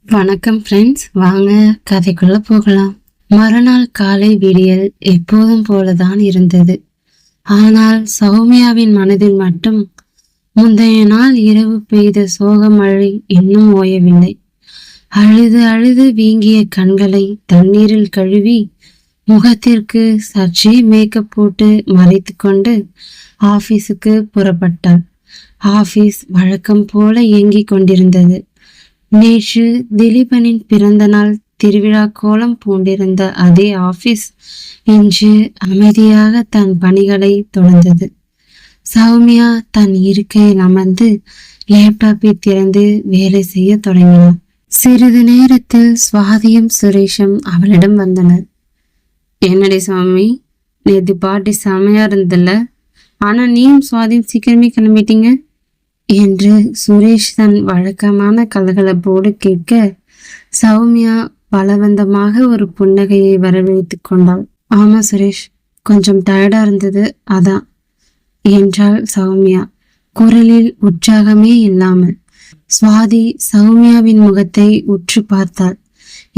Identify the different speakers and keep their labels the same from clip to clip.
Speaker 1: வணக்கம் ஃப்ரெண்ட்ஸ், வாங்க கதைக்குள்ள போகலாம். மறுநாள் காலை விடியல் எப்போதும் போலதான் இருந்தது. ஆனால் சௌமியாவின் மனதில் மட்டும் முந்தைய நாள் இரவு பெய்த சோக மழை இன்னும் ஓயவில்லை. அழுது அழுது வீங்கிய கண்களை தண்ணீரில் கழுவி முகத்திற்கு சற்றே மேக்கப் போட்டு மறைத்து கொண்டு ஆபீஸுக்கு புறப்பட்டாள். ஆபீஸ் வழக்கம் போல இயங்கிக் கொண்டிருந்தது. நேற்று திலீபனின் பிறந்த நாள் திருவிழா கோலம் பூண்டிருந்த அதே ஆபீஸ் இன்று அமைதியாக தன் பணிகளை தொடர்ந்தது. சௌமியா தன் இருக்கையில் அமர்ந்து லேப்டாப்பை திறந்து வேலை செய்ய தொடங்கினார். சிறிது நேரத்தில் சுவாதியும் சுரேஷும் அவளிடம் வந்தனர். என்னடி சாமி, நேற்று பார்ட்டி செமையா இருந்ததில்ல, ஆனா நீயும் சுவாதியும் சீக்கிரமே கிளம்பிட்டீங்க என்று சுரேஷ் தன் வழக்கமான கலகலப்போடு கேட்க, சௌமியா பலவந்தமாக ஒரு புன்னகையை வரவழைத்து கொண்டாள். ஆமா சுரேஷ், கொஞ்சம் டயர்டா இருந்தது, அதான் என்றாள் சௌமியா குரலில் உற்சாகமே இல்லாமல். சுவாதி சௌமியாவின் முகத்தை உற்று பார்த்தாள்.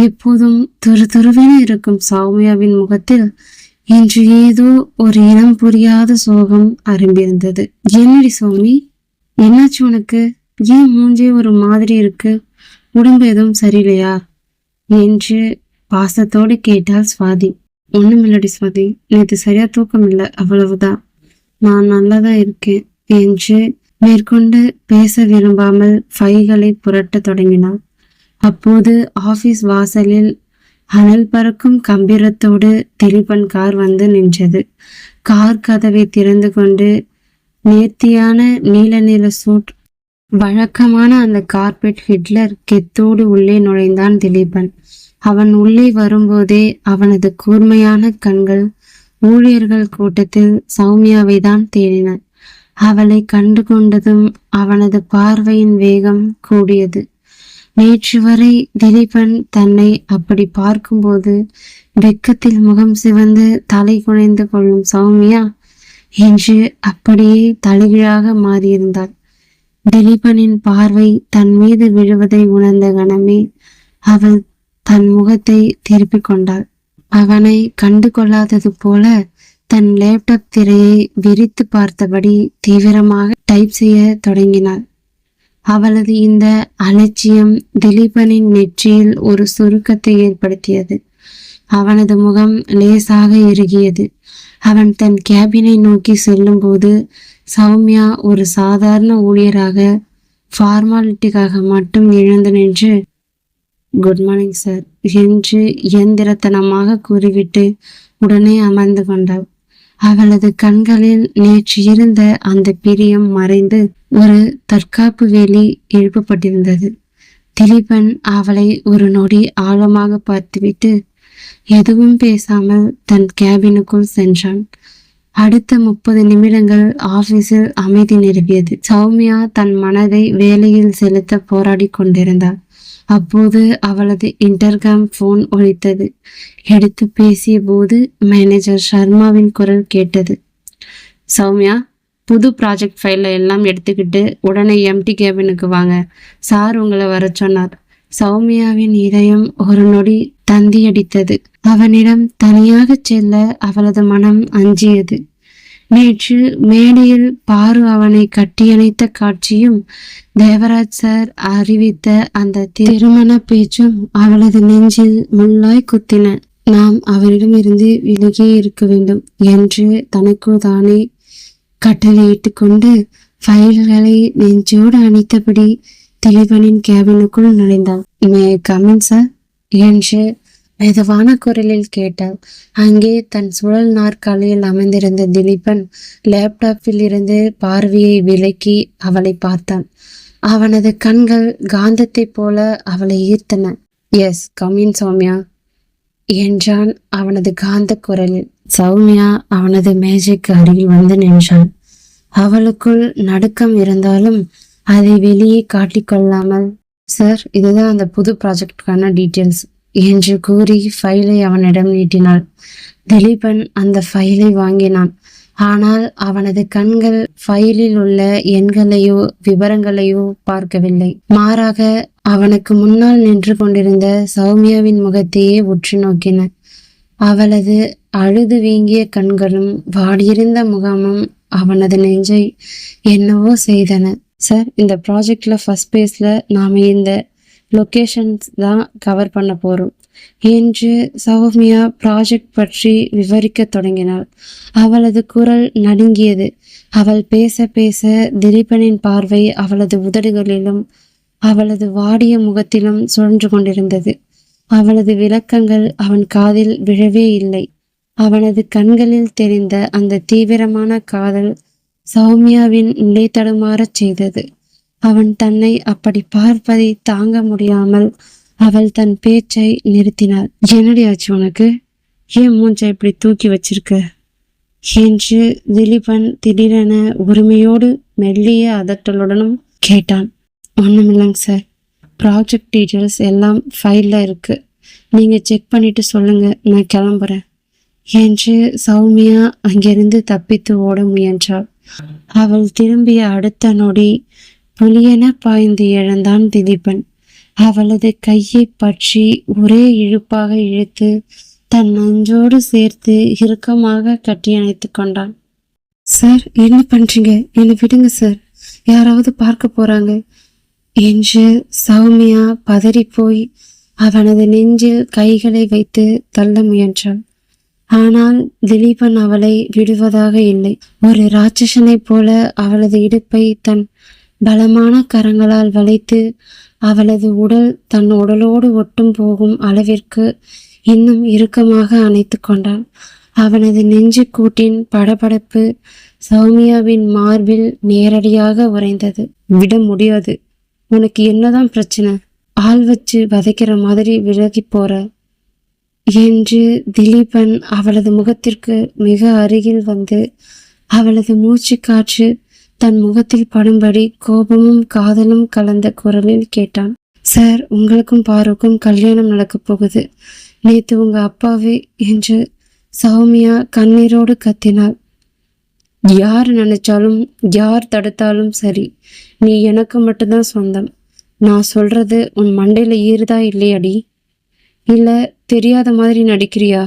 Speaker 1: எப்போதும் துருதுருவென இருக்கும் சௌமியாவின் முகத்தில் இன்று ஏதோ ஒரு இனம் புரியாத சோகம் அரும்பியிருந்தது. என்னடி சௌமி, என்னாச்சு உனக்கு? ஏன் மூஞ்சே ஒரு மாதிரி இருக்கு? உடம்பு எதுவும் சரியில்லையா என்று பாசத்தோடு கேட்டாள் சுவாதி. ஒண்ணுமில்லடி சுவாதி, நேற்று சரியா தூக்கம் இல்லை, அவ்வளவுதான். நான் நல்லாதான் இருக்கேன் என்று மேற்கொண்டு பேச விரும்பாமல் ஃபைல்களை புரட்ட தொடங்கினாள். அப்போது ஆபீஸ் வாசலில் அனல் பறக்கும் கம்பீரத்தோடு திலீபன் கார் வந்து நின்றது. கார் கதவை திறந்து கொண்டு நேர்த்தியான நீல நிற சூட், வழக்கமான அந்த கார்பெட் ஹிட்லர் கெத்தோடு உள்ளே நுழைந்தான் திலீபன். அவன் உள்ளே வரும்போதே அவனது கூர்மையான கண்கள் ஊழியர்கள் கூட்டத்தில் சௌமியாவை தான் தேடின. அவளை கண்டு கொண்டதும் அவனது பார்வையின் வேகம் கூடியது. நேற்று வரை திலீபன் தன்னை அப்படி பார்க்கும்போது வெக்கத்தில் முகம் சிவந்து தலை குனைந்து கொள்ளும் சௌமியா என்று அப்படியே தலைகீழாக மாறியிருந்தாள். திலீபனின் பார்வை தன் மீது விழுவதை உணர்ந்த கணமே அவள் தன் முகத்தை திருப்பிக் கொண்டாள். அவனை கண்டு கொள்ளாதது போல தன் லேப்டாப் திரையை விரித்து பார்த்தபடி தீவிரமாக டைப் செய்ய தொடங்கினாள். அவளது இந்த அலட்சியம் திலீபனின் நெற்றியில் ஒரு சுருக்கத்தை ஏற்படுத்தியது. அவனது முகம் லேசாக இறுகியது. அவன் தன் கேபினை நோக்கி செல்லும் போது சௌமியா ஒரு சாதாரண ஊழியராக ஃபார்மாலிட்டிக்காக மட்டும் எழுந்து நின்று குட் மார்னிங் சார் என்று இயந்திரத்தனமாக கூறிவிட்டு உடனே அமர்ந்து கொண்டாள். அவளது கண்களில் நேற்று இருந்த அந்த பிரியம் மறைந்து ஒரு தற்காப்பு வேலி எழுப்பப்பட்டிருந்தது. திலீபன் அவளை ஒரு நொடி ஆழமாக பார்த்துவிட்டு எதுவும் பேசாமல் தன் கேபினுக்குள் சென்றான். அடுத்த 30 நிமிடங்கள் ஆபீஸில் அமைதி நிலவியது. சௌமியா தன் மனதை வேலையில் செலுத்த போராடி கொண்டிருந்தாள். அப்போது அவளது இன்டர்காம் போன் ஒலித்தது. எடுத்து பேசிய போது மேனேஜர் சர்மாவின் குரல் கேட்டது. சௌமியா, புது ப்ராஜெக்ட் ஃபைல எல்லாம் எடுத்துக்கிட்டு உடனே எம்டி கேபினுக்கு வாங்க, சார் உங்களை வர சொன்னார். சௌமியாவின் இதயம் ஒரு நொடி தந்தியடித்தது. அவனிடம் தனியாக செல்ல அவளது மனம் அஞ்சியது. நேற்று மேடையில் பாரு அவனை கட்டியணைத்த காட்சியும் தேவராஜ் சார் அறிவித்த அந்த திருமண பேச்சும் அவளது நெஞ்சில் முள்ளாய் குத்தின. நாம் அவரிடமிருந்து விலகி இருக்க வேண்டும் என்று தனக்கு தானே கட்டளையிட்டு கொண்டு ஃபைல்களை நெஞ்சோடு அணைத்தபடி திலீபனின் கேபினுக்குள் நுழைந்தாள். மே கமின் சார் என்று மெதுவான குரலில் கேட்டாள். அங்கே தன் சுழல் நாற்காலியில் அமைந்திருந்த திலீபன் லேப்டாப்பில் இருந்து பார்வையை விலக்கி அவளை பார்த்தான். அவனது கண்கள் காந்தத்தை போல அவளை ஈர்த்தன. எஸ் கமின் சௌமியா என்றான் அவனது காந்த குரலில். சௌமியா அவனது மேஜைக்கு அருகில் வந்து நின்றான். அவளுக்குள் நடுக்கம் இருந்தாலும் அதை வெளியே காட்டிக்கொள்ளாமல், சார் இதுதான் அந்த புது ப்ராஜெக்டுக்கான டீட்டெயில்ஸ் என்று கூறி ஃபைலை அவனிடம் நீட்டினாள். திலீபன் அந்த ஃபைலை வாங்கினான். ஆனால் அவனது கண்கள் ஃபைலில் உள்ள எண்களையோ விவரங்களையோ பார்க்கவில்லை. மாறாக அவனுக்கு முன்னால் நின்று கொண்டிருந்த சௌமியாவின் முகத்தையே உற்று நோக்கின. அவளது அழுது வீங்கிய கண்களும் வாடியிருந்த முகமும் அவனது நெஞ்சை என்னவோ செய்தன. சார், இந்த ப்ராஜெக்ட்ல ஃபர்ஸ்ட் பேஸ்ல நாம இந்த லொக்கேஷன்ஸ் தான் கவர் பண்ண போறோம் என்று சௌமியா ப்ராஜெக்ட் பற்றி விவரிக்க தொடங்கினாள். அவளது குரல் நடுங்கியது. அவள் பேச பேச திலீபனின் பார்வை அவளது உதடுகளிலும் அவளது வாடிய முகத்திலும் சுழன்று கொண்டிருந்தது. அவளது விளக்கங்கள் அவன் காதில் விழவே இல்லை. அவனது கண்களில் தெரிந்த அந்த தீவிரமான காதல் சௌமியாவின் நிலை தடுமாறச் செய்தது. அவன் தன்னை அப்படி பார்ப்பதை தாங்க முடியாமல் அவள் தன் பேச்சை நிறுத்தினாள். என்னடி ஆச்சு உனக்கு? ஏன் மூஞ்சை இப்படி தூக்கி வச்சிருக்க என்று திலீபன் திடீரென உரிமையோடு மெல்லிய அதட்டலுடனும் கேட்டான். ஒண்ணுமில்லைங்க சார், ப்ராஜெக்ட் டீட்டெயில்ஸ் எல்லாம் ஃபைலில் இருக்கு, நீங்க செக் பண்ணிட்டு சொல்லுங்க, நான் கிளம்புறேன் என்று சௌமியா அங்கிருந்து தப்பித்து ஓட முயன்றாள். அவள் திரும்பிய அடுத்த நொடி புலியென பாய்ந்து எழுந்தான் திலீபன். அவளது கையை பற்றி ஒரே இழுப்பாக இழுத்து தன் நெஞ்சோடு சேர்த்து இறுக்கமாக கட்டியணைத்து கொண்டான். சார், என்ன பண்றீங்க? என்னை விடுங்க சார், யாராவது பார்க்க போறாங்க என்று சௌமியா பதறிப்போய் அவனது நெஞ்சில் கைகளை வைத்து தள்ள முயன்றாள். ஆனால் திலீபன் அவளை விடுவதாக இல்லை. ஒரு ராட்சசனைப் போல அவளது இடுப்பை தன் பலமான கரங்களால் வளைத்து அவளது உடல் தன் உடலோடு ஒட்டும் போகும் அளவிற்கு இன்னும் இறுக்கமாக அணைத்து கொண்டான். அவனது நெஞ்சு கூட்டின் படபடப்பு சௌமியாவின் மார்பில் நேரடியாக உறைந்தது. விட முடியாது, உனக்கு என்னதான் பிரச்சனை? ஆள் வச்சு வதைக்கிற மாதிரி விலகி போற என்று திலீபன் அவளது முகத்திற்கு மிக அருகில் வந்து அவளது மூச்சு காற்று தன் முகத்தில் படும்படி கோபமும் காதலும் கலந்த குரலில் கேட்டான். சார், உங்களுக்கும் பாருக்கும் கல்யாணம் நடக்கப் போகுது. நேத்து உங்க அப்பாவே என்று சௌமியா கண்ணீரோடு கத்தினாள். யார் நினைச்சாலும் யார் தடுத்தாலும் சரி, நீ எனக்கு மட்டும்தான் சொந்தம். நான் சொல்றது உன் மண்டையில ஏறுதா இல்லையடி? இல்ல தெரியாத மாதிரி நடிக்கிறியா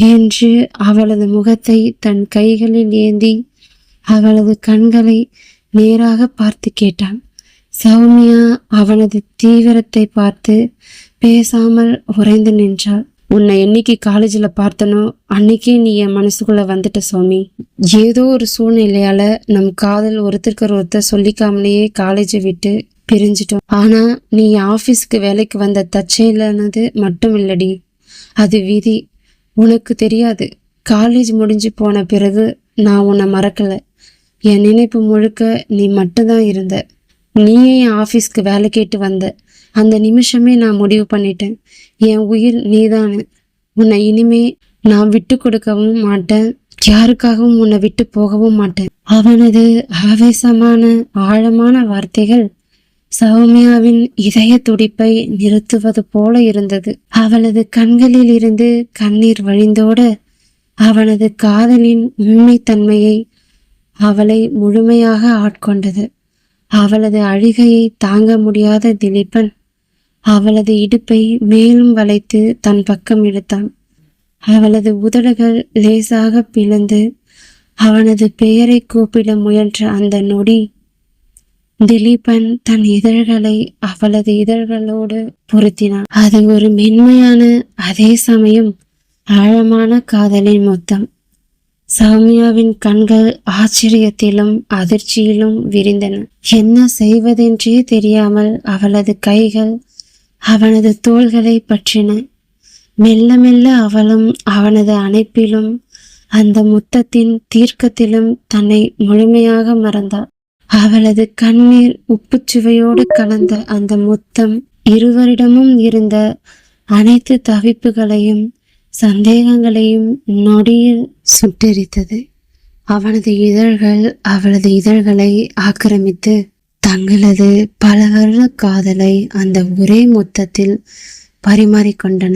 Speaker 1: என்று அவளது முகத்தை தன் கைகளில் ஏந்தி அவளது கண்களை நேராக பார்த்து கேட்டான். சௌமியா அவனது தீவிரத்தை பார்த்து பேசாமல் உறைந்து நின்றாள். உன்னை என்னைக்கு காலேஜில் பார்த்தனோ அன்னைக்கே நீ என் மனசுக்குள்ள வந்துட்ட சௌமி. ஏதோ ஒரு சூழ்நிலையால நம் காதல் ஒருத்தருக்கு ஒருத்தர் சொல்லிக்காமலேயே காலேஜை விட்டு பிரிஞ்சிட்டோம். ஆனா நீ ஆபீஸ்க்கு வேலைக்கு வந்த தற்செயலானது மட்டும் இல்லடி, அது விதி. உனக்கு தெரியாது, காலேஜ் முடிஞ்சு போன பிறகு நான் உன்னை மறக்கல. என் நினைப்பு முழுக்க நீ மட்டும்தான் இருந்த. நீயே என் ஆஃபீஸ்க்கு வேலை கேட்டு வந்த அந்த நிமிஷமே நான் முடிவு பண்ணிட்டேன், என் உயிர் நீதானு. உன்னை இனிமே நான் விட்டு கொடுக்கவும் மாட்டேன், யாருக்காகவும் உன்னை விட்டு போகவும் மாட்டேன். அவனது ஆவேசமான ஆழமான வார்த்தைகள் சௌமியாவின் இதய துடிப்பை நிறுத்துவது போல இருந்தது. அவளது கண்களில் இருந்து கண்ணீர் வழிந்தோட அவனது காதலின் உண்மைத்தன்மையை அவளை முழுமையாக ஆட்கொண்டது. அவளது அழுகையை தாங்க முடியாத திலீபன் அவளது இடுப்பை மேலும் வளைத்து தன் பக்கம் இழுத்தான். அவளது உதடுகள் லேசாக பிளந்து அவனது பெயரை கூப்பிட முயன்ற அந்த நொடி திலீபன் தன் இதழ்களை அவளது இதழ்களோடு பொருத்தினான். அது ஒரு மென்மையான அதே சமயம் ஆழமான காதலின் மொத்தம். சௌமியாவின் கண்கள் ஆச்சரியத்திலும் அதிர்ச்சியிலும் விரிந்தன. என்ன செய்வதென்றே தெரியாமல் அவளது கைகள் அவனது தோள்களை பற்றின. மெல்ல மெல்ல அவளும் அவனது அணைப்பிலும் அந்த முத்தத்தின் தீர்க்கத்திலும் தன்னை முழுமையாக மறந்தாள். அவளது கண்ணீர் உப்புச்சுவையோடு கலந்த அந்த முத்தம் இருவரிடமும் இருந்த அனைத்து தவிப்புகளையும் சந்தேகங்களையும் நொடியில் சுட்டெரித்தது. அவனது இதழ்கள் அவளது இதழ்களை ஆக்கிரமித்து தங்களது பல வருட காதலை அந்த ஒரே முத்தத்தில் பரிமாறிக்கொண்டன.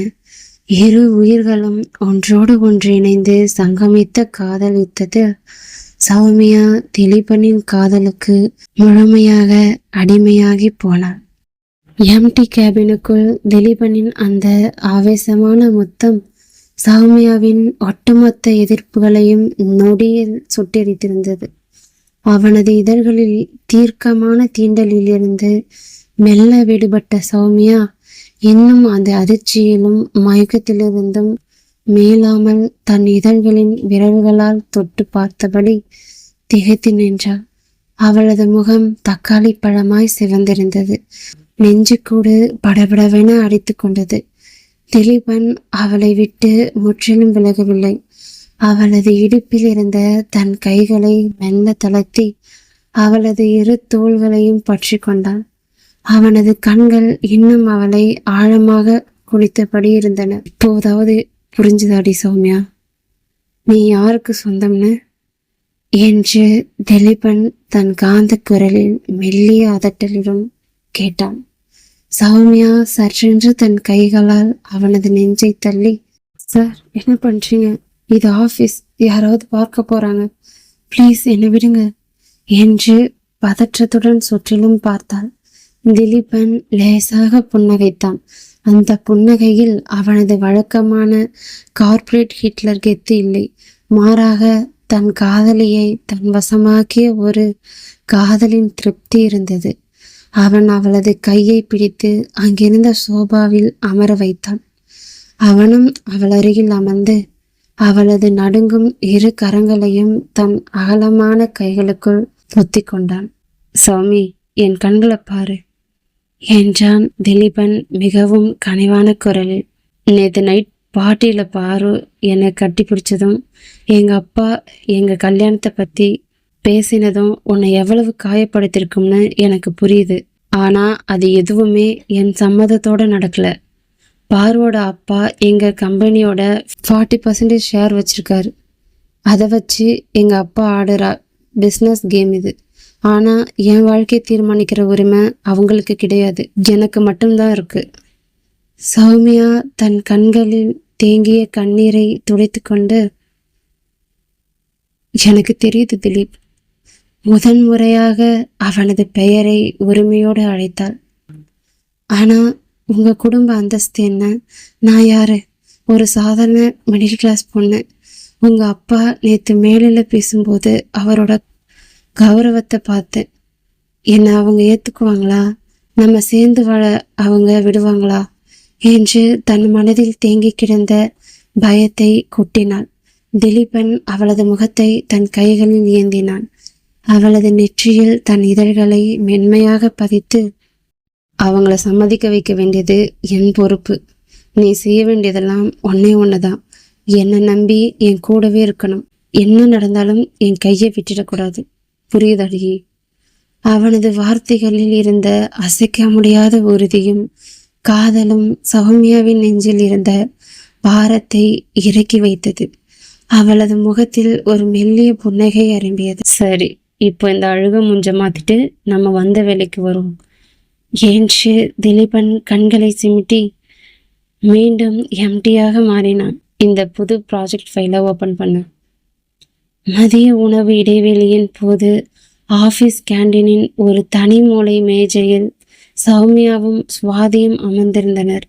Speaker 1: இரு உயிர்களும் ஒன்றோடு ஒன்று இணைந்து சங்கமித்த காதல் யுத்தத்தில் சௌமியா திலீபனின் காதலுக்கு முழுமையாக அடிமையாகி போனாள். எம்டி கேபினுக்குள் திலீபனின் அந்த ஆவேசமான முத்தம் சௌமியாவின் ஒட்டுமொத்த எதிர்ப்புகளையும் நொடியில் சுட்டெரித்திருந்தது. அவனது இதழ்களில் தீர்க்கமான தீண்டலிலிருந்து மெல்ல விடுபட்ட சௌமியா இன்னும் அந்த அதிர்ச்சியிலும் மயக்கத்திலிருந்தும் மேலாமல் தன் இதழ்களின் விரல்களால் தொட்டு பார்த்தபடி திகைத்து நின்றாள். அவளது முகம் தக்காளி பழமாய் சிவந்திருந்தது. நெஞ்சுக்கூடு படபடவென அடித்து கொண்டது. திலீபன் அவளை விட்டு முற்றிலும் விலகவில்லை. அவளது இடுப்பில் இருந்த தன் கைகளை மெல்ல தளர்த்தி அவளது இரு தோள்களையும் பற்றி கொண்டான். அவனது கண்கள் இன்னும் அவளை ஆழமாக குளித்தபடி இருந்தன. இப்போதாவது புரிஞ்சுதாடி சௌமியா, நீ யாருக்கு சொந்தம்னு என்று திலீபன் தன் காந்த குரலில் மெல்லிய அதட்டலுடன் கேட்டான். சௌமியா சற்றென்று தன் கைகளால் அவனது நெஞ்சை தள்ளி, சார் என்ன பண்றீங்க? இது ஆஃபீஸ், யாராவது பார்க்க போறாங்க, ப்ளீஸ் என்னை விடுங்க என்று பதற்றத்துடன் சுற்றிலும் பார்த்தாள். திலீபன் லேசாக புன்னகைத்தான். அந்த புன்னகையில் அவனது வழக்கமான கார்ப்பரேட் ஹிட்லர் கெத்து இல்லை. மாறாக தன் காதலியை தன் வசமாக்கிய ஒரு காதலின் திருப்தி இருந்தது. அவன் அவளது கையை பிடித்து அங்கிருந்த சோபாவில் அமர வைத்தான். அவனும் அவள் அருகில் அமர்ந்து அவளது நடுங்கும் இரு கரங்களையும் தன் அகலமான கைகளுக்குள் பொத்தி கொண்டான். சௌமி, என் கண்களை பாரு என்றான் திலீபன் மிகவும் கனிவான குரலில். நேற்று நைட் பார்ட்டியில பாரு என்னை கட்டி பிடிச்சதும் எங்க அப்பா எங்க கல்யாணத்தை பத்தி பேசினதும் உன்னை எவ்வளவு காயப்படுத்திருக்கும்னு எனக்கு புரியுது. ஆனா அது எதுவுமே என் சம்மதத்தோட நடக்கல. பார்வோட அப்பா எங்க கம்பெனியோட 40% ஷேர் வச்சிருக்காரு. அதை வச்சு எங்க அப்பா ஆடுற பிஸ்னஸ் கேம் இது. ஆனா என் வாழ்க்கையை தீர்மானிக்கிற உரிமை அவங்களுக்கு கிடையாது, எனக்கு மட்டும்தான் இருக்கு. சௌமியா தன் கண்களில் தேங்கிய கண்ணீரை துடைத்து கொண்டு, எனக்கு தெரியுது திலீப். முதன் முறையாக அவனது பெயரை உரிமையோடு அழைத்தாள். ஆனா உங்க குடும்ப அந்தஸ்து என்ன? நான் யாரு? ஒரு சாதாரண மிடில் கிளாஸ் பொண்ணு. உங்க அப்பா நேற்று மேலில் பேசும்போது அவரோட கௌரவத்தை பார்த்தேன். என்னை அவங்க ஏற்றுக்குவாங்களா? நம்ம சேர்ந்து வாழ அவங்க விடுவாங்களா என்று தன் மனதில் தேங்கி கிடந்த பயத்தை கொட்டினாள். திலீபன் அவளது முகத்தை தன் கைகளில் ஏந்தினான். அவளது நெற்றியில் தன் இதழ்களை மென்மையாக பதித்து, அவங்கள சம்மதிக்க வைக்க வேண்டியது என் பொறுப்பு. நீ செய்ய வேண்டியதெல்லாம் ஒன்னே ஒண்ணுதான். என்னை நம்பி என் கூடவே இருக்கணும். என்ன நடந்தாலும் என் கையை விட்டுடக்கூடாது. புரியுதடி? அவனது வார்த்தைகளில் இருந்த அசைக்க முடியாத உறுதியும் காதலும் சௌமியாவின் நெஞ்சில் இருந்த பாரத்தை இறக்கி வைத்தது. அவளது முகத்தில் ஒரு மெல்லிய புன்னகை அரும்பியது. சரி, இப்போ இந்த அழுக முஞ்ச மாத்திட்டு நம்ம வந்த வேலைக்கு வரும் என்று திலீபன் கண்களை சிமிட்டி மீண்டும் எம்டியாக மாறினான். இந்த புது ப்ராஜெக்ட் ஃபைலை ஓப்பன் பண்ண. மதிய உணவு இடைவெளியின் போது ஆஃபீஸ் கேண்டீனின் ஒரு தனி மூலை மேஜையில் சௌமியாவும் சுவாதியும் அமர்ந்திருந்தனர்.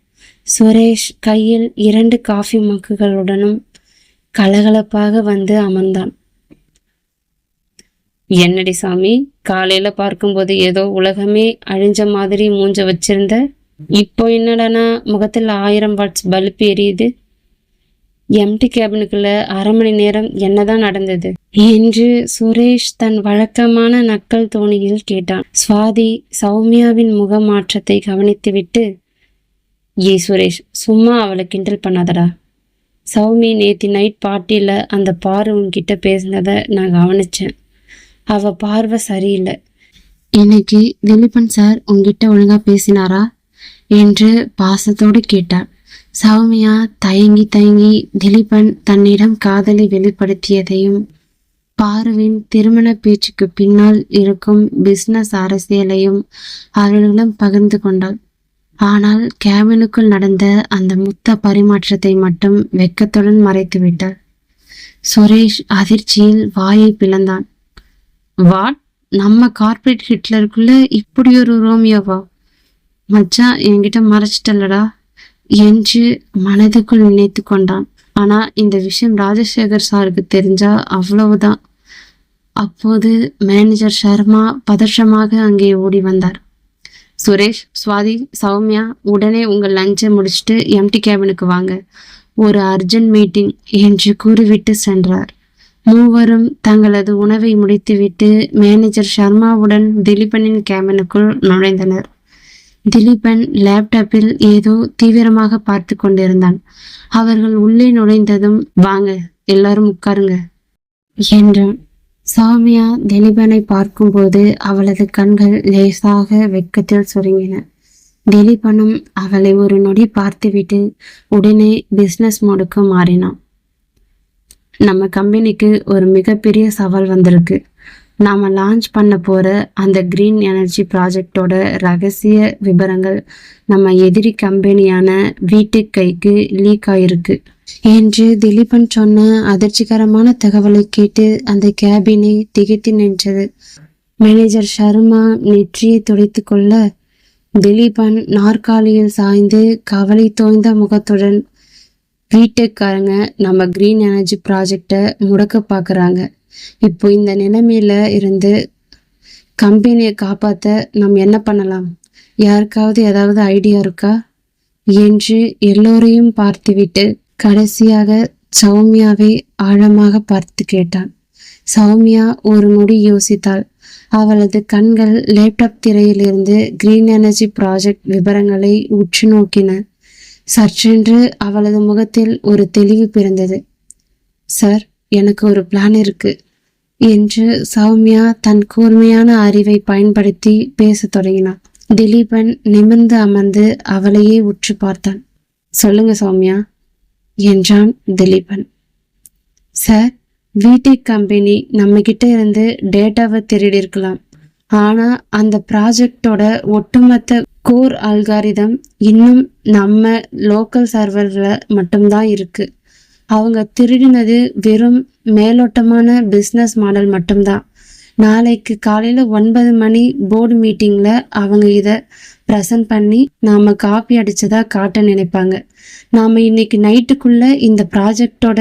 Speaker 1: சுரேஷ் கையில் 2 காஃபி மக்குகளுடனும் கலகலப்பாக வந்து அமர்ந்தான். என்னடி சாமி, காலையில பார்க்கும்போது ஏதோ உலகமே அழிஞ்ச மாதிரி மூஞ்ச வச்சிருந்த, இப்போ என்னடானா முகத்தில் 1000 வாட்ஸ் பல்ப் எரியுது. எம்டி கேபினுக்குள்ள 1/2 மணி நேரம் என்னதான் நடந்தது என்று சுரேஷ் தன் வழக்கமான நக்கல் தோணியில் கேட்டான். சுவாதி சௌமியாவின் முக மாற்றத்தை கவனித்துவிட்டு, ஏய் சுரேஷ், சும்மா அவளை கிண்டல் பண்ணாதடா. சௌமி நேத்தி நைட் பார்ட்டியில அந்த பாரு உன்கிட்ட பேசினதை நான் கவனிச்சேன். அவ பார்வை சரியில்லை. இன்னைக்கு திலீபன் சார் உங்ககிட்ட ஒழுங்கா பேசினாரா என்று பாசத்தோடு கேட்டார். சௌமியா தயங்கி தயங்கி திலீபன் தன்னிடம் காதலை வெளிப்படுத்தியதையும் பாருவின் திருமண பேச்சுக்கு பின்னால் இருக்கும் பிசினஸ் அரசியலையும் அவர்களிடம் பகிர்ந்து கொண்டாள். ஆனால் கேபினுக்குள் நடந்த அந்த முத்த பரிமாற்றத்தை மட்டும் வெட்கத்துடன் மறைத்து விட்டாள். சுரேஷ் அதிர்ச்சியில் வாயை பிளந்தான். வாட்? நம்ம கார்ப்பரேட் ஹிட்லருக்குள்ள இப்படி ஒரு ரோமியோவா? மச்சான் என்கிட்ட மறைச்சிட்டல்லடா என்று மனதுக்குள் நினைத்து கொண்டான். ஆனா இந்த விஷயம் ராஜசேகர் சாருக்கு தெரிஞ்சா அவ்வளவுதான். அப்போது மேனேஜர் சர்மா பதற்றமாக அங்கே ஓடி வந்தார். சுரேஷ், சுவாதி, சௌமியா, உடனே உங்கள் லஞ்சை முடிச்சுட்டு எம்டி கேபினுக்கு வாங்க, ஒரு அர்ஜென்ட் மீட்டிங் என்று கூறிவிட்டு சென்றார். மூவரும் தங்களது உணவை முடித்துவிட்டு மேனேஜர் சர்மாவுடன் திலீபனின் கேபினுக்குள் நுழைந்தனர். திலீபன் லேப்டாப்பில் ஏதோ தீவிரமாக பார்த்து கொண்டிருந்தான். அவர்கள் உள்ளே நுழைந்ததும் வாங்க எல்லாரும் உட்காருங்க என்றான். சௌமியா திலீபனை பார்க்கும்போது அவளது கண்கள் லேசாக வெட்கத்தில் சுருங்கின. திலீபனும் அவளை ஒரு நொடி பார்த்துவிட்டு உடனே பிசினஸ் மோடுக்கு மாறினான். நம்ம கம்பெனிக்கு ஒரு மிகப்பெரிய சவால் வந்திருக்கு. நாம லான்ச் பண்ண போற அந்த கிரீன் எனர்ஜி ப்ராஜெக்டோட ரகசிய விவரங்கள் நம்ம எதிரி கம்பெனியான வீட்டுக் கைக்கு லீக் ஆயிருக்கு என்று திலீபன் சொன்ன அதிர்ச்சிகரமான தகவலை கேட்டு அந்த கேபினை திகைத்து நின்றது. மேனேஜர் சர்மா நெற்றியை துடைத்து கொள்ள திலீபன் நாற்காலியில் சாய்ந்து கவலை தோய்ந்த முகத்துடன், வீட்டுக்காரங்க நம்ம கிரீன் எனர்ஜி ப்ராஜெக்டை முடக்க பார்க்குறாங்க. இப்போ இந்த நிலைமையில இருந்து கம்பெனியை காப்பாற்ற நம்ம என்ன பண்ணலாம்? யாருக்காவது ஏதாவது ஐடியா இருக்கா என்று எல்லோரையும் பார்த்துவிட்டு கடைசியாக சௌமியாவை ஆழமாக பார்த்து கேட்டான். சௌமியா ஒரு நொடி யோசித்தாள். அவளது கண்கள் லேப்டாப் திரையிலிருந்து கிரீன் எனர்ஜி ப்ராஜெக்ட் விவரங்களை உற்று நோக்கின. சற்றென்று அவளது முகத்தில் ஒரு தெளிவு பிறந்தது. சார், எனக்கு ஒரு பிளான் இருக்கு என்று சௌமியா தன் கூர்மையான அறிவை பயன்படுத்தி பேசத் தொடங்கினார். திலீபன் நிமிர்ந்து அமர்ந்து அவளையே உற்று பார்த்தான். சொல்லுங்க சௌமியா என்றான் திலீபன். சார், வீட்டுக் கம்பெனி நம்ம கிட்ட இருந்து டேட்டாவை திருடி இருக்கலாம். ஆனா அந்த ப்ராஜெக்டோட ஒட்டுமொத்த கோர் அல்காரிதம் இன்னும் நம்ம லோக்கல் சர்வர்ல மட்டும்தான் இருக்கு. அவங்க திருடினது வெறும் மேலோட்டமான பிஸ்னஸ் மாடல் மட்டும்தான். நாளைக்கு காலையில் 9 மணி போர்டு மீட்டிங்கில் அவங்க இதை ப்ரெசன்ட் பண்ணி நாம் காப்பி அடித்ததா காட்ட நினைப்பாங்க. நாம் இன்னைக்கு நைட்டுக்குள்ளே இந்த ப்ராஜெக்டோட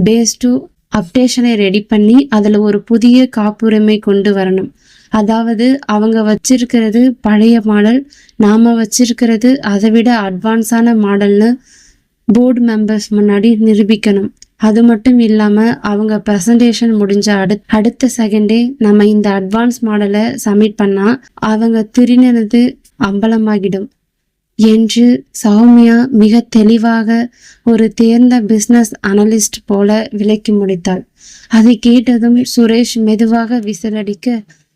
Speaker 1: பேஸ் டு அப்டேஷனை ரெடி பண்ணி அதில் ஒரு புதிய காப்புரிமை கொண்டு வரணும். அதாவது அவங்க வச்சிருக்கிறது பழைய மாடல், நாம் வச்சிருக்கிறது அதை விட அட்வான்ஸான மாடல்னு போர்டு மெம்பர்ஸ் முன்னாடி நிரூபிக்கணும். அது மட்டும் இல்லாமல் அவங்க ப்ரெசன்டேஷன் முடிஞ்ச அடுத்த செகண்டே நம்ம இந்த அட்வான்ஸ் மாடலை சப்மிட் பண்ணால் அவங்க திருநது அம்பலமாகிடும் என்று சௌமியா மிக தெளிவாக ஒரு தேர்ந்த பிஸ்னஸ் அனலிஸ்ட் போல விளக்கி முடித்தாள். அதை கேட்டதும் சுரேஷ் மெதுவாக விசிலடிக்க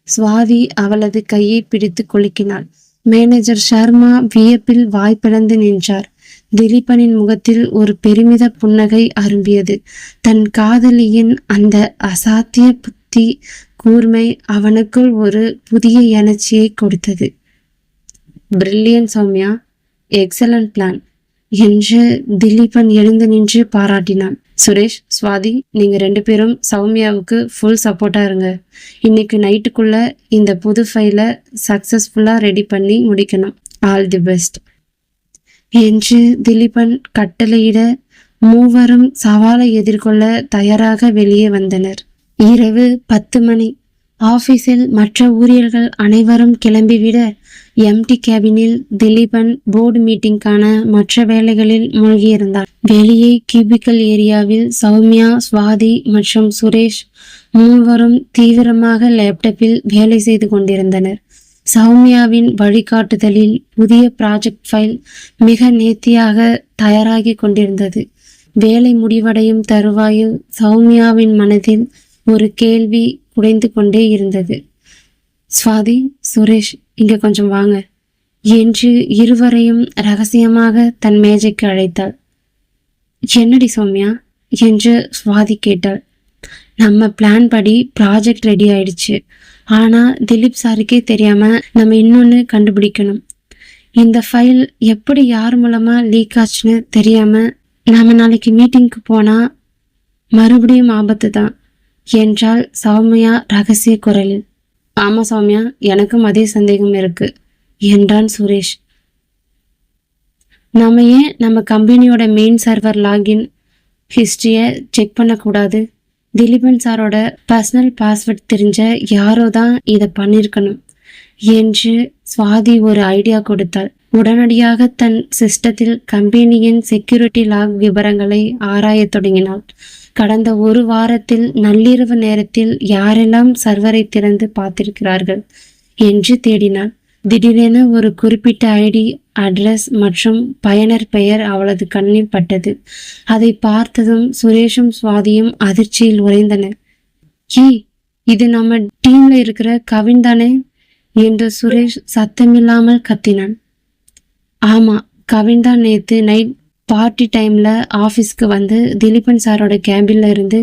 Speaker 1: சுவாதி அவளது கையை பிடித்து குலுக்கினாள். மேனேஜர் சர்மா வியப்பில் வாய்ப்பிழந்து நின்றார். திலீபனின் முகத்தில் ஒரு பெருமித புன்னகை அரும்பியது. தன் காதலியின் அந்த அசாத்திய புத்தி கூர்மை அவனுக்குள் ஒரு புதிய எனர்ஜியை கொடுத்தது. பிரில்லியன் சௌமியா, எக்ஸலண்ட் பிளான் என்று திலீபன் எழுந்து நின்று பாராட்டினான். சுரேஷ், சுவாதி, நீங்க 2 பேரும் சௌமியாவுக்கு ஃபுல் சப்போர்ட்டா இருங்க. இன்னைக்கு நைட்டுக்குள்ள இந்த புது ஃபைலை சக்சஸ்ஃபுல்லா ரெடி பண்ணி முடிக்கணும். ஆல் தி பெஸ்ட் என்று திலீபன் கட்டளையிட மூவரும் சவாலை எதிர்கொள்ள தயாராக வெளியே வந்தனர். இரவு 10 மணி. ஆபீஸில் மற்ற ஊழியர்கள் அனைவரும் கிளம்பிவிட எம்டி கேபினில் திலீபன் போர்டு மீட்டிங்கான மற்ற வேலைகளில் மூழ்கியிருந்தார். வெளியே கியூபிக்கல் ஏரியாவில் சௌமியா, சுவாதி மற்றும் சுரேஷ் மூவரும் தீவிரமாக லேப்டாப்பில் வேலை செய்து கொண்டிருந்தனர். சௌமியாவின் வழிகாட்டுதலில் புதிய ப்ராஜெக்ட் ஃபைல் மிக நேர்த்தியாக தயாராகி கொண்டிருந்தது. வேலை முடிவடையும் தருவாயில் சௌமியாவின் மனதில் ஒரு கேள்வி குடைந்து கொண்டே இருந்தது. சுவாதி, சுரேஷ், இங்க கொஞ்சம் வாங்க என்று இருவரையும் ரகசியமாக தன் மேஜைக்கு அழைத்தாள். என்னடி சௌமியா என்று சுவாதி கேட்டாள். நம்ம பிளான் படி ப்ராஜெக்ட் ரெடி ஆயிடுச்சு. ஆனா திலீப் சாருக்கே தெரியாம நம்ம இன்னொன்னு கண்டுபிடிக்கணும். இந்த ஃபைல் எப்படி யார் மூலமா லீக் ஆச்சுன்னு தெரியாம நாம நாளைக்கு மீட்டிங்க்கு போனா மறுபடியும் ஆபத்து தான் என்றாள் சௌமியா ரகசிய குரலில். ஆமா சௌமியா, எனக்கும் அதே சந்தேகம் இருக்கு என்றான் சுரேஷ். நம்ம ஏன் நம்ம கம்பெனியோட மெயின் சர்வர் லாகின் ஹிஸ்ட்ரியை செக் பண்ணக்கூடாது? திலீபன் சாரோட பர்சனல் பாஸ்வேர்ட் தெரிஞ்ச யாரோ தான் இதை பண்ணியிருக்கணும் என்று சுவாதி ஒரு ஐடியா கொடுத்தாள். உடனடியாக தன் சிஸ்டத்தில் கம்பெனியின் செக்யூரிட்டி லாக் விவரங்களை ஆராயத் தொடங்கினாள். கடந்த ஒரு வாரத்தில் நள்ளிரவு நேரத்தில் யாரெல்லாம் சர்வரை திறந்து பார்த்திருக்கிறார்கள் என்று தேடினாள். திடீரென ஒரு குறிப்பிட்ட ஐடி, அட்ரஸ் மற்றும் பயனர் பெயர் அவளது கண்ணில் பட்டது. அதை பார்த்ததும் சுரேஷும் சுவாதியும் அதிர்ச்சியில் உறைந்தனர். இது நம்ம டீம்ல இருக்கிற கவின் தானே என்று சுரேஷ் சத்தமில்லாமல் கத்தினான். ஆமா, கவின் தான் நேத்து நைட் பார்ட்டி டைம்ல ஆபீஸ்க்கு வந்து திலீபன் சாரோட கேபின்ல இருந்து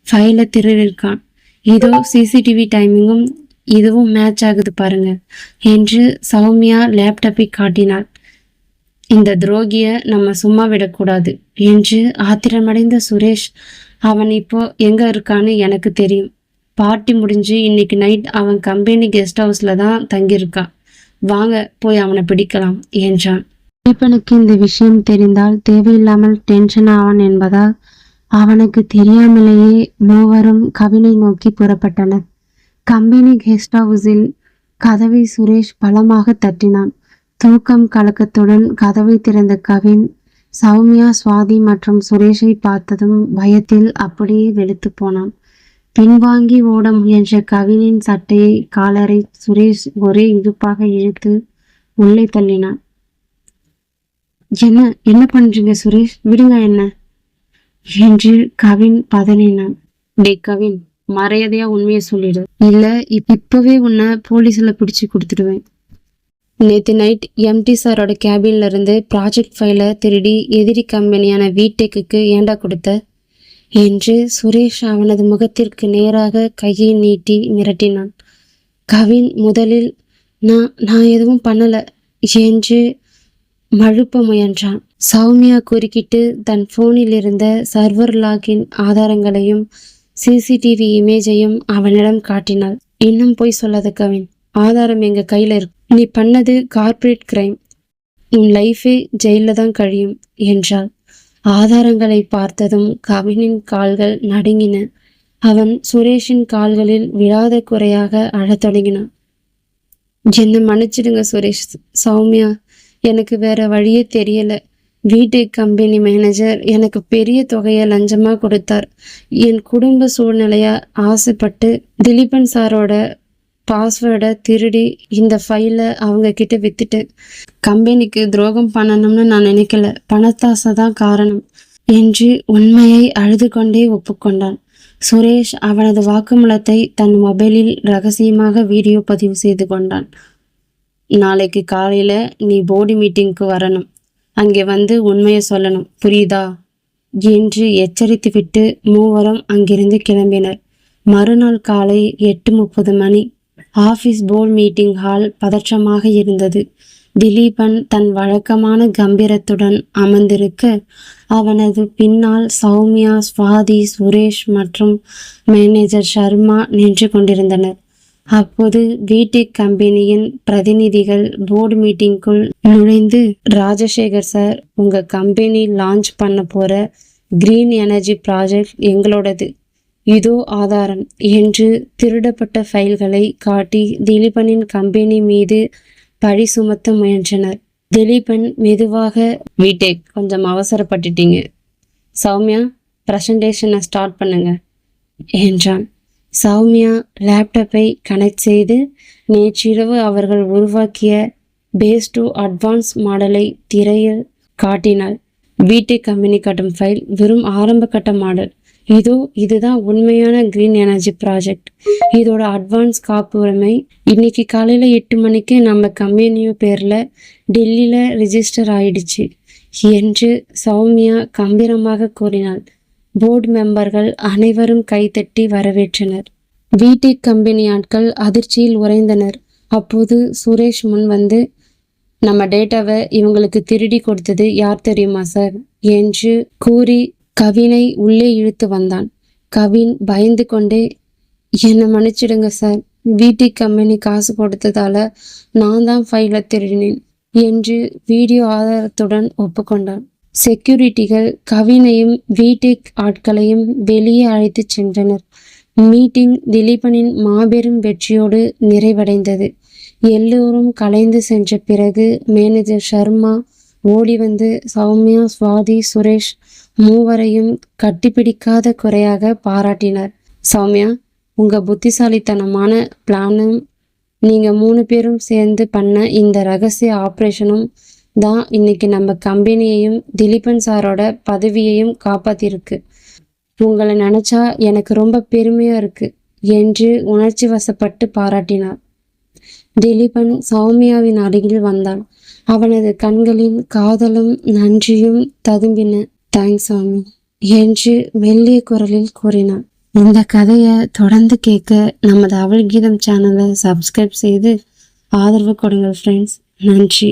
Speaker 1: ஃபைலை திருடிருக்கான். இதோ சிசிடிவி டைமிங்கும் இதுவும் மேட்ச் ஆகுது பாருங்க என்று சௌமியா லேப்டாப்பை காட்டினாள். இந்த துரோகிய நம்ம சும்மா விடக்கூடாது என்று ஆத்திரமடைந்த சுரேஷ், அவன் இப்போ எங்க இருக்கான்னு எனக்கு தெரியும். பார்ட்டி முடிஞ்சு இன்னைக்கு நைட் அவன் கம்பெனி கெஸ்ட் ஹவுஸ்ல தான் தங்கியிருக்கான். வாங்க போய் அவனை பிடிக்கலாம் என்றான். திலீபனுக்கு இந்த விஷயம் தெரிந்தால் தேவையில்லாமல் டென்ஷன் ஆவான் என்பதால் அவனுக்கு தெரியாமலேயே மூவரும் கவினை நோக்கி புறப்பட்டனர். கம்பெனி கெஸ்ட் ஹவுஸில் கதவை சுரேஷ் பலமாக தட்டினான். தூக்கம் கலக்கத்துடன் கதவை திறந்த கவின் சௌமியா, சுவாதி மற்றும் சுரேஷை பார்த்ததும் பயத்தில் அப்படியே வெளுத்து போனான். பின்வாங்கி ஓட முயன்ற கவினின் சட்டையை காலரை சுரேஷ் ஒரே இழுப்பாக இழுத்து உள்ளே தள்ளினான். என்ன பண்றீங்க சுரேஷ், விடுங்க என்ன என்று கவின் பதறினான். டே கவின், மரியாதையா உண்மையை சொல்லிடு, இல்ல இப்பவே உன்னை போலீஸ்ல பிடிச்சு கொடுத்துடுவேன். நேற்று நைட் எம்டி சாரோட கேபின்ல இருந்து ப்ராஜெக்ட் ஃபைலை திருடி எதிரி கம்பெனியான வீடெக்கு ஏண்டா கொடுத்த என்று சுரேஷ் அவனது முகத்திற்கு நேராக கையை நீட்டி மிரட்டினான். கவின் முதலில் நான் எதுவும் பண்ணல என்று மழுப்ப முயன்றான். சௌமியா குறுக்கிட்டு தன் போனில் இருந்த சர்வர் லாகின் ஆதாரங்களையும் சிசிடிவி இமேஜையும் அவனிடம் காட்டினாள். இன்னும் போய் சொல்லாத கவின், ஆதாரம் எங்க கையில இருக்கு. நீ பண்ணது கார்ப்பரேட் கிரைம், உன் லைஃபே ஜெயில தான் கழியும் என்றாள். ஆதாரங்களை பார்த்ததும் கவினின் கால்கள் நடுங்கின. அவன் சுரேஷின் கால்களில் விழாத குறையாக அழத் தொடங்கினான். என்ன மன்னிச்சிடுங்க சுரேஷ். சௌமியா, எனக்கு வேற வழியே தெரியல. வீடெக் கம்பெனி மேனேஜர் எனக்கு பெரிய தொகையை லஞ்சமாக கொடுத்தார். என் குடும்ப சூழ்நிலையா ஆசைப்பட்டு திலீபன் சாரோட பாஸ்வேர்டை திருடி இந்த ஃபைலை அவங்க கிட்ட வித்துட்டேன். கம்பெனிக்கு துரோகம் பண்ணணும்னு நான் நினைக்கல, பணத்தாசை தான் காரணம் என்று உண்மையை அழுது கொண்டே ஒப்புக்கொண்டான். சுரேஷ் அவனது வாக்குமூலத்தை தன் மொபைலில் ரகசியமாக வீடியோ பதிவு செய்து கொண்டான். நாளைக்கு காலையில நீ போர்டு மீட்டிங்க்கு வரணும், அங்கே வந்து உண்மையை சொல்லணும், புரியுதா என்று எச்சரித்துவிட்டு மூவரும் அங்கிருந்து கிளம்பினர். மறுநாள் காலை 8:30 மணி. ஆபீஸ் போர்டு மீட்டிங் ஹால் பதற்றமாக இருந்தது. திலீபன் தன் வழக்கமான கம்பீரத்துடன் அமர்ந்திருக்க அவனது பின்னால் சௌமியா, சுவாதி, சுரேஷ் மற்றும் மேனேஜர் சர்மா நின்று கொண்டிருந்தனர். அப்போது வீடெக் கம்பெனியின் பிரதிநிதிகள் போர்டு மீட்டிங்குள் நுழைந்து, ராஜசேகர் சார், உங்க கம்பெனி லான்ச் பண்ண போற கிரீன் எனர்ஜி ப்ராஜெக்ட் எங்களோடது, இதோ ஆதாரம் என்று திருடப்பட்ட ஃபைல்களை காட்டி திலீபனின் கம்பெனி மீது பழி சுமத்த முயன்றனர். திலீபன் மெதுவாக, வீடெக் கொஞ்சம் அவசரப்பட்டுட்டீங்க, சௌமியா பிரசன்டேஷனை ஸ்டார்ட் பண்ணுங்க என்றான். சௌமியா லேப்டாப்பை கனெக்ட் செய்து நேற்றிரவு அவர்கள் உருவாக்கிய பேஸ் 2 அட்வான்ஸ் மாடலை திரையில் காட்டினாள். வீடெக் கம்பெனி காட்டும் ஃபைல் வெறும் ஆரம்ப கட்ட மாடல். இதுதான் உண்மையான கிரீன் எனர்ஜி ப்ராஜெக்ட். இதோட அட்வான்ஸ் காப்புரிமை இன்னைக்கு காலையில 8 மணிக்கு நம்ம கம்பெனியோ பேர்ல டெல்லியில ரிஜிஸ்டர் ஆயிடுச்சு என்று சௌமியா கம்பீரமாக கூறினாள். போர்டு மெம்பர்கள் அனைவரும் கைத்தட்டி வரவேற்றனர். வீடெக் கம்பெனி ஆட்கள் அதிர்ச்சியில் உறைந்தனர். அப்போது சுரேஷ் முன் வந்து, நம்ம டேட்டாவை இவங்களுக்கு திருடி கொடுத்தது யார் தெரியுமா சார் என்று கூறி கவினை உள்ளே இழுத்து வந்தான். கவின் பயந்து கொண்டே, என்னை மன்னிச்சிடுங்க சார், வீடெக் கம்பெனி காசு கொடுத்ததால நான் தான் ஃபைலை திருடினேன். என்று வீடியோ ஆதாரத்துடன் ஒப்புக்கொண்டான். செக்யூரிட்டிகள் கவினையும் வீட்டுக் ஆட்களையும் வெளியே அழைத்துச் சென்றனர். மீட்டிங் திலீபனின் மாபெரும் வெற்றியோடு நிறைவடைந்தது. எல்லோரும் கலைந்து சென்ற பிறகு மேனேஜர் சர்மா ஓடி வந்து சௌமியா, சுவாதி, சுரேஷ் மூவரையும் கட்டிப்பிடிக்காத குறையாக பாராட்டினார். சௌமியா, உங்க புத்திசாலித்தனமான பிளானும் நீங்க 3 பேரும் சேர்ந்து பண்ண இந்த ரகசிய ஆப்ரேஷனும் தான் இன்னைக்கு நம்ம கம்பெனியையும் திலீபன் சாரோட பதவியையும் காப்பாத்திருக்கு. உங்களை நினைச்சா எனக்கு ரொம்ப பெருமையா இருக்கு என்று உணர்ச்சி வசப்பட்டு பாராட்டினார். திலீபன் சௌமியாவின் அருகில் வந்தான். அவனது கண்களில் காதலும் நன்றியும் ததும்பின. தேங்க்ஸ் சாமி என்று மெல்லிய குரலில் கூறினான். இந்த கதையை தொடர்ந்து கேட்க நமது அவள் கீதம் சேனலை சப்ஸ்கிரைப் செய்து ஆதரவு கொடுங்கள் ஃப்ரெண்ட்ஸ். நன்றி.